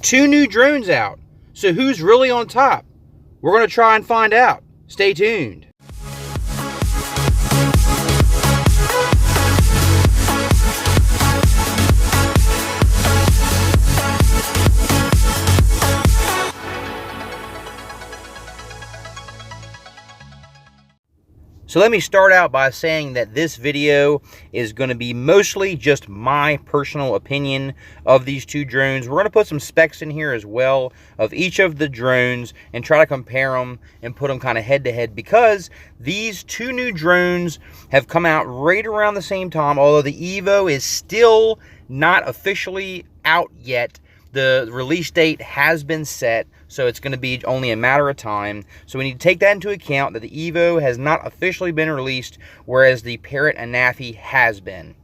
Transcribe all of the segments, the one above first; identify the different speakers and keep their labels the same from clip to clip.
Speaker 1: 2 new drones out. So who's really on top? We're going to try and find out. Stay tuned. So let me start out by saying that this video is going to be mostly just my personal opinion of these 2 drones. We're going to put some specs in here as well of each of the drones and try to compare them and put them kind of head to head, because these 2 new drones have come out right around the same time. Although the Evo is still not officially out yet, the release date has been set, so it's going to be only a matter of time. So we need to take that into account, that the Evo has not officially been released, whereas the Parrot Anafi has been.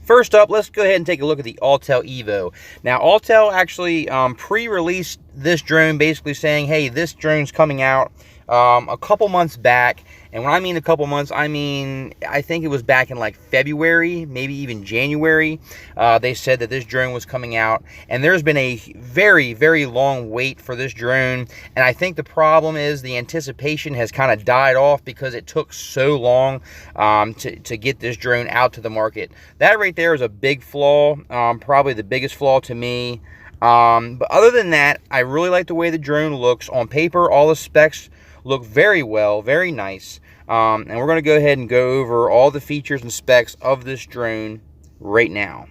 Speaker 1: First up, let's go ahead and take a look at the Autel Evo. Now, Autel actually pre-released this drone, basically saying, hey, this drone's coming out a couple months back. And when I mean a couple months, I mean, I think it was back in like February, maybe even January. They said that this drone was coming out, and there's been a very, very long wait for this drone. And I think the problem is the anticipation has kind of died off because it took so long to get this drone out to the market. That right there is a big flaw, probably the biggest flaw to me. But other than that, I really like the way the drone looks. On paper, all the specs look very well, very nice. And we're going to go ahead and go over all the features and specs of this drone right now.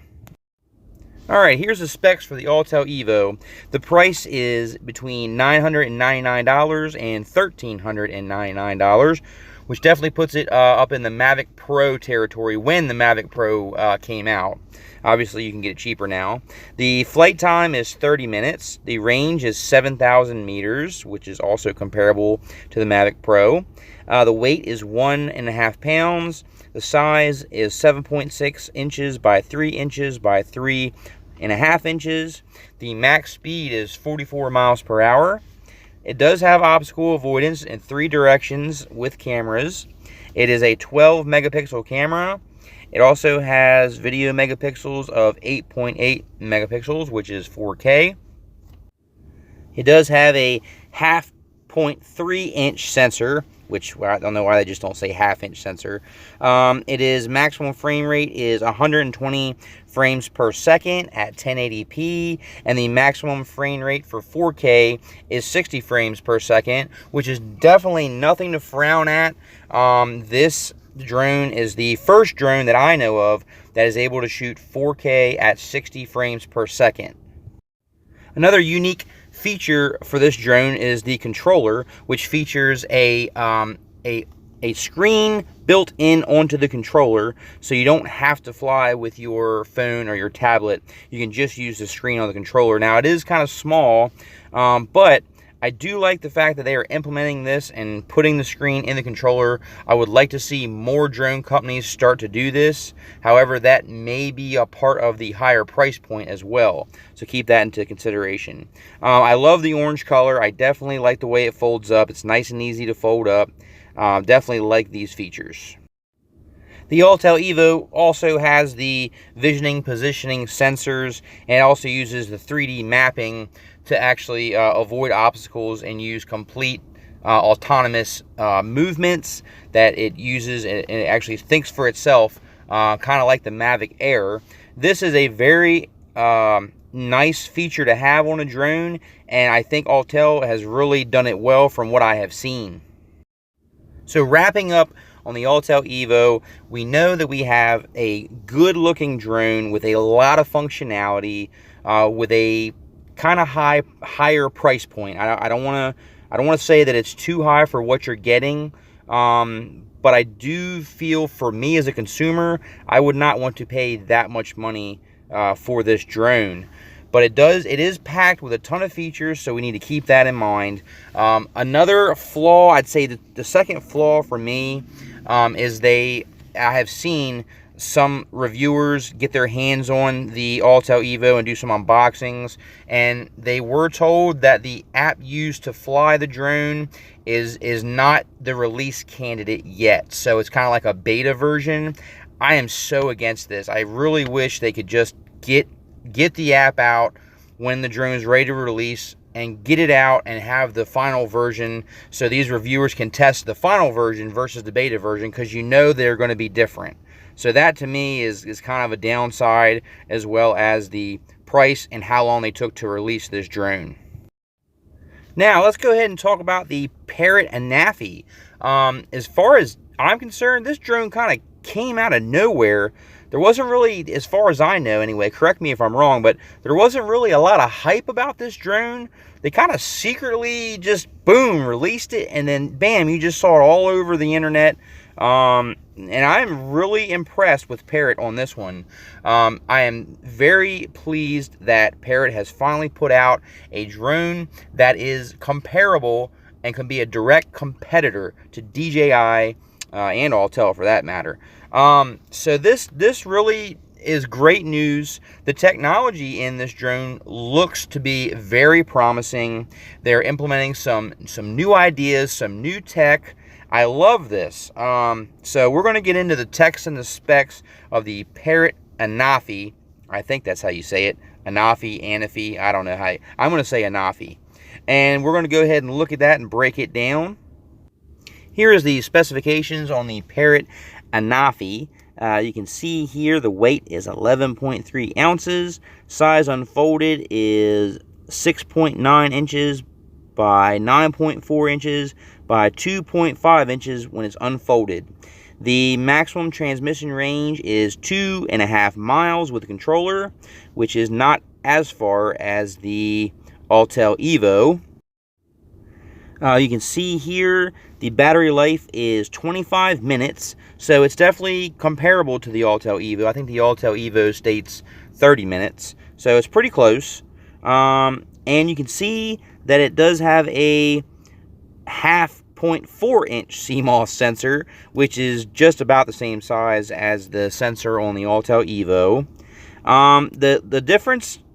Speaker 1: Alright, here's the specs for the Autel Evo. The price is between $999 and $1,399, which definitely puts it up in the Mavic Pro territory when the Mavic Pro came out. Obviously, you can get it cheaper now. The flight time is 30 minutes. The range is 7,000 meters, which is also comparable to the Mavic Pro. The weight is 1.5 pounds. The size is 7.6 inches by 3 inches by 3.5 inches. The max speed is 44 miles per hour. It does have obstacle avoidance in 3 directions with cameras. It is a 12 megapixel camera. It also has video megapixels of 8.8 megapixels, which is 4K. It does have a 0.3 inch sensor, which I don't know why they just don't say half-inch sensor. It is maximum frame rate is 120 frames per second at 1080p, and the maximum frame rate for 4K is 60 frames per second, which is definitely nothing to frown at. This drone is the first drone that I know of that is able to shoot 4K at 60 frames per second. Another unique feature for this drone is the controller, which features a screen built in onto the controller, so you don't have to fly with your phone or your tablet. You can just use the screen on the controller. Now, it is kind of small, but I do like the fact that they are implementing this and putting the screen in the controller. I would like to see more drone companies start to do this. However, that may be a part of the higher price point as well, so keep that into consideration. I love the orange color. I definitely like the way it folds up. It's nice and easy to fold up. Definitely like these features. The Autel Evo also has the visioning positioning sensors, and it also uses the 3D mapping to actually avoid obstacles and use complete autonomous movements that it uses, and it actually thinks for itself, kind of like the Mavic Air. This is a very nice feature to have on a drone, and I think Autel has really done it well from what I have seen. So wrapping up on the Autel Evo, we know that we have a good looking drone with a lot of functionality, with a kind of higher price point. I don't want to say that it's too high for what you're getting, but I do feel, for me as a consumer, I would not want to pay that much money for this drone. But it is packed with a ton of features, so we need to keep that in mind. Another flaw, I'd say the second flaw for me, is I have seen some reviewers get their hands on the Autel Evo and do some unboxings, and they were told that the app used to fly the drone is not the release candidate yet. So it's kind of like a beta version. I am so against this. I really wish they could just get the app out when the drone is ready to release and get it out and have the final version so these reviewers can test the final version versus the beta version, because you know they're going to be different. So that to me is kind of a downside, as well as the price and how long they took to release this drone. Now let's go ahead and talk about the Parrot Anafi. As far as I'm concerned, this drone kind of came out of nowhere. There wasn't really, as far as I know anyway, correct me if I'm wrong, but there wasn't really a lot of hype about this drone. They kind of secretly just, boom, released it, and then bam, you just saw it all over the internet. And I'm really impressed with Parrot on this one. I am very pleased that Parrot has finally put out a drone that is comparable and can be a direct competitor to DJI and Autel for that matter. So this really is great news. The technology in this drone looks to be very promising. They're implementing some new ideas, some new tech. I love this. So we're going to get into the text and the specs of the Parrot Anafi. I think that's how you say it. Anafi. I don't know how. I'm going to say Anafi. And we're going to go ahead and look at that and break it down. Here is the specifications on the Parrot Anafi. You can see here the weight is 11.3 ounces. Size unfolded is 6.9 inches by 9.4 inches by 2.5 inches when it's unfolded. The maximum transmission range is 2.5 miles with the controller, which is not as far as the Autel Evo. You can see here the battery life is 25 minutes, so it's definitely comparable to the Autel Evo. I think the Autel Evo states 30 minutes, so it's pretty close. And you can see that it does have a 0.4 inch CMOS sensor, which is just about the same size as the sensor on the Autel Evo.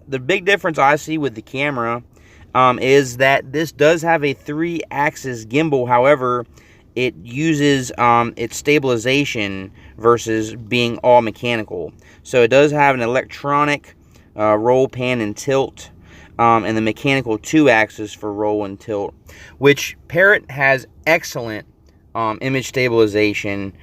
Speaker 1: The big difference I see with the camera is that this does have a 3-axis gimbal. However, it uses its stabilization versus being all mechanical. So it does have an electronic roll, pan, and tilt, and the mechanical 2-axis for roll and tilt, which Parrot has excellent image stabilization.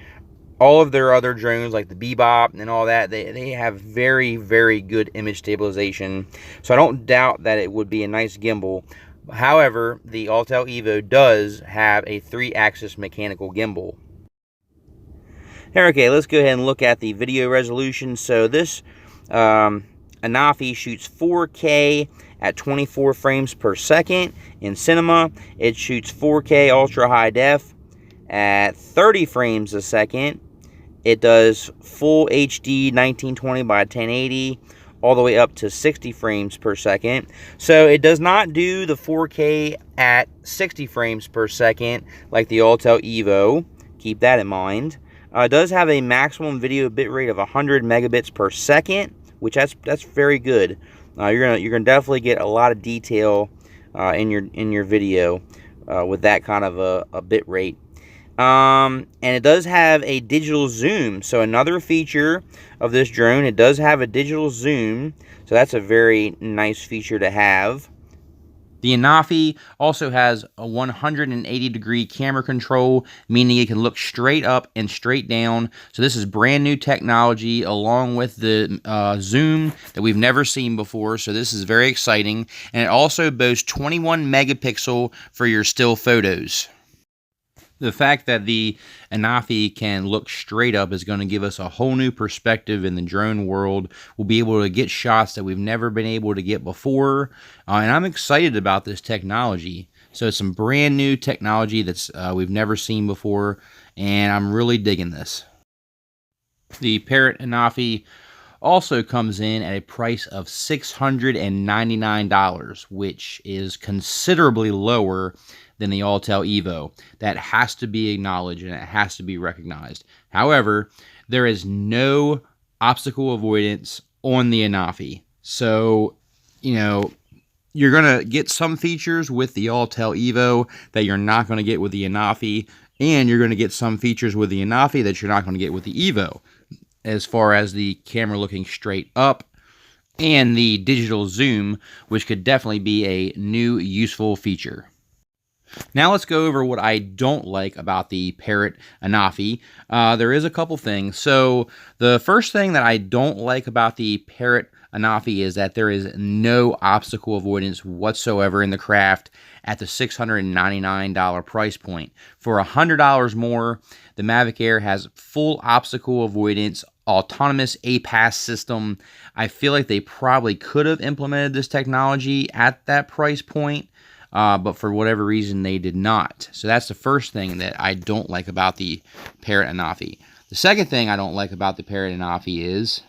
Speaker 1: All of their other drones, like the Bebop and all that, they have very, very good image stabilization. So I don't doubt that it would be a nice gimbal. However, the Autel Evo does have a 3-axis mechanical gimbal. Okay, let's go ahead and look at the video resolution. So this Anafi shoots 4K at 24 frames per second. In cinema, it shoots 4K ultra high def at 30 frames a second. It does full HD 1920 by 1080 all the way up to 60 frames per second. So it does not do the 4K at 60 frames per second like the Autel Evo. Keep that in mind. It does have a maximum video bitrate of 100 megabits per second, which that's very good. You're gonna definitely get a lot of detail in your video with that kind of a bit rate. And it does have a digital zoom. So another feature of this drone, it does have a digital zoom. So that's a very nice feature to have. The Anafi also has a 180-degree camera control, meaning it can look straight up and straight down. So this is brand new technology, along with the zoom that we've never seen before. So this is very exciting. And it also boasts 21 megapixel for your still photos. The fact that the Anafi can look straight up is going to give us a whole new perspective in the drone world. We'll be able to get shots that we've never been able to get before. And I'm excited about this technology. So it's some brand new technology that's we've never seen before. And I'm really digging this. The Parrot Anafi also comes in at a price of $699, which is considerably lower than the Autel Evo. That has to be acknowledged and it has to be recognized. However, there is no obstacle avoidance on the Anafi. So, you know, you're going to get some features with the Autel Evo that you're not going to get with the Anafi, and you're going to get some features with the Anafi that you're not going to get with the Evo, as far as the camera looking straight up and the digital zoom, which could definitely be a new useful feature. Now let's go over what I don't like about the Parrot Anafi. There is a couple things. So the first thing that I don't like about the Parrot Anafi is that there is no obstacle avoidance whatsoever in the craft at the $699 price point. For $100 more, the Mavic Air has full obstacle avoidance, autonomous APAS system. I feel like they probably could have implemented this technology at that price point, but for whatever reason they did not. So that's the first thing that I don't like about the Parrot Anafi. The second thing I don't like about the Parrot Anafi is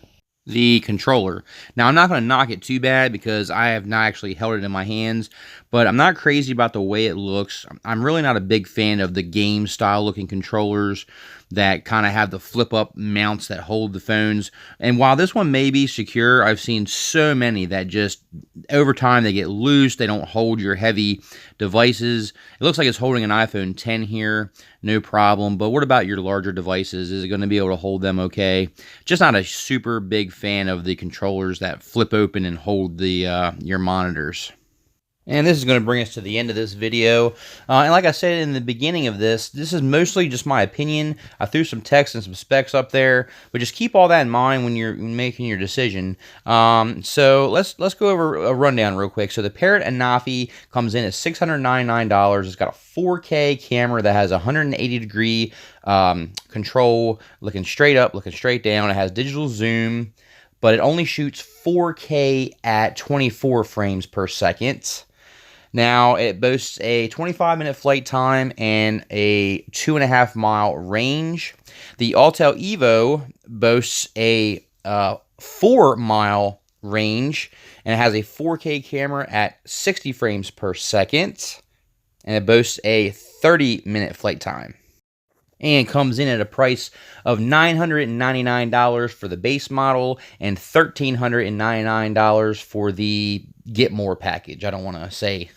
Speaker 1: the controller. Now, I'm not going to knock it too bad because I have not actually held it in my hands, but I'm not crazy about the way it looks. I'm really not a big fan of the game style looking controllers that kind of have the flip up mounts that hold the phones. And while this one may be secure, I've seen so many that just over time they get loose. They don't hold your heavy devices. It looks like it's holding an iPhone 10 here, no problem. But what about your larger devices? Is it going to be able to hold them okay? Just not a super big fan of the controllers that flip open and hold the your monitors. And this is going to bring us to the end of this video. And like I said in the beginning of this is mostly just my opinion. I threw some text and some specs up there, but just keep all that in mind when you're making your decision. So let's go over a rundown real quick. So the Parrot Anafi comes in at $699. It's got a 4K camera that has 180-degree control, looking straight up, looking straight down. It has digital zoom, but it only shoots 4K at 24 frames per second. Now, it boasts a 25-minute flight time and a 2.5-mile range. The Autel Evo boasts a 4-mile range, and it has a 4K camera at 60 frames per second, and it boasts a 30-minute flight time. And comes in at a price of $999 for the base model and $1,399 for the Get More package. I don't want to say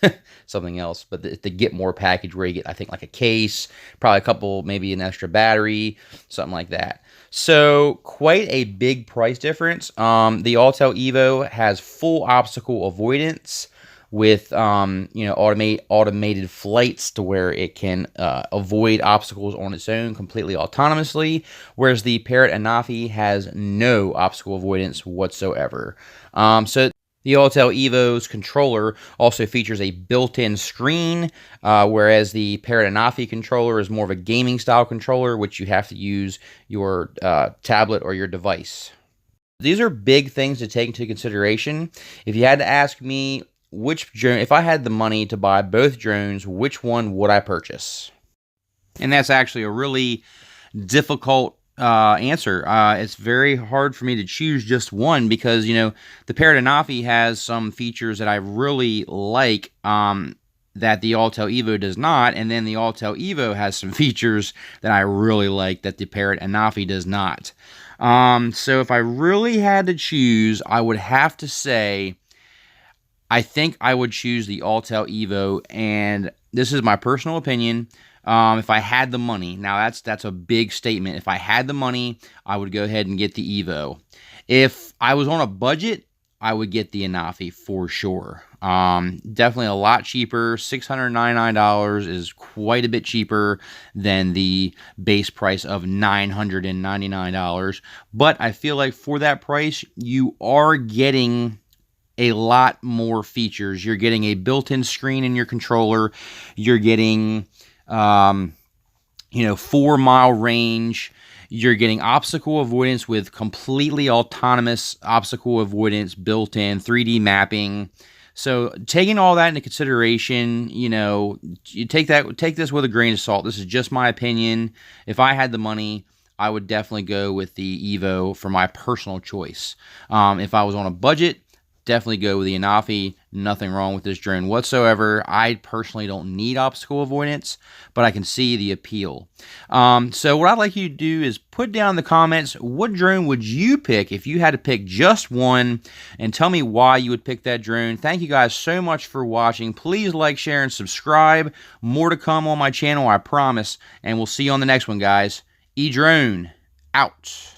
Speaker 1: something else, but the Get More package where you get, I think, like a case, probably a couple, maybe an extra battery, something like that. So quite a big price difference. The Autel Evo has full obstacle avoidance with automated flights to where it can avoid obstacles on its own completely autonomously, whereas the Parrot Anafi has no obstacle avoidance whatsoever. So the Autel Evo's controller also features a built-in screen, whereas the Parrot Anafi controller is more of a gaming style controller, which you have to use your tablet or your device. These are big things to take into consideration. If you had to ask me, which drone, if I had the money to buy both drones, which one would I purchase? And that's actually a really difficult answer. It's very hard for me to choose just one because, the Parrot Anafi has some features that I really like that the Autel Evo does not, and then the Autel Evo has some features that I really like that the Parrot Anafi does not. So if I really had to choose, I would have to say I think I would choose the Autel Evo, and this is my personal opinion. If I had the money, now that's a big statement. If I had the money, I would go ahead and get the Evo. If I was on a budget, I would get the Anafi for sure. Definitely a lot cheaper. $699 is quite a bit cheaper than the base price of $999. But I feel like for that price, you are getting a lot more features. You're getting a built-in screen in your controller. You're getting 4-mile range. You're getting obstacle avoidance with completely autonomous obstacle avoidance built in, 3D mapping. So taking all that into consideration, you take this with a grain of salt. This is just my opinion. If I had the money, I would definitely go with the Evo for my personal choice. If I was on a budget, definitely go with the Anafi. Nothing wrong with this drone whatsoever. I personally don't need obstacle avoidance, but I can see the appeal. So what I'd like you to do is put down in the comments, what drone would you pick if you had to pick just one, and tell me why you would pick that drone. Thank you guys so much for watching. Please like, share, and subscribe. More to come on my channel, I promise. And we'll see you on the next one, guys. Edrone out.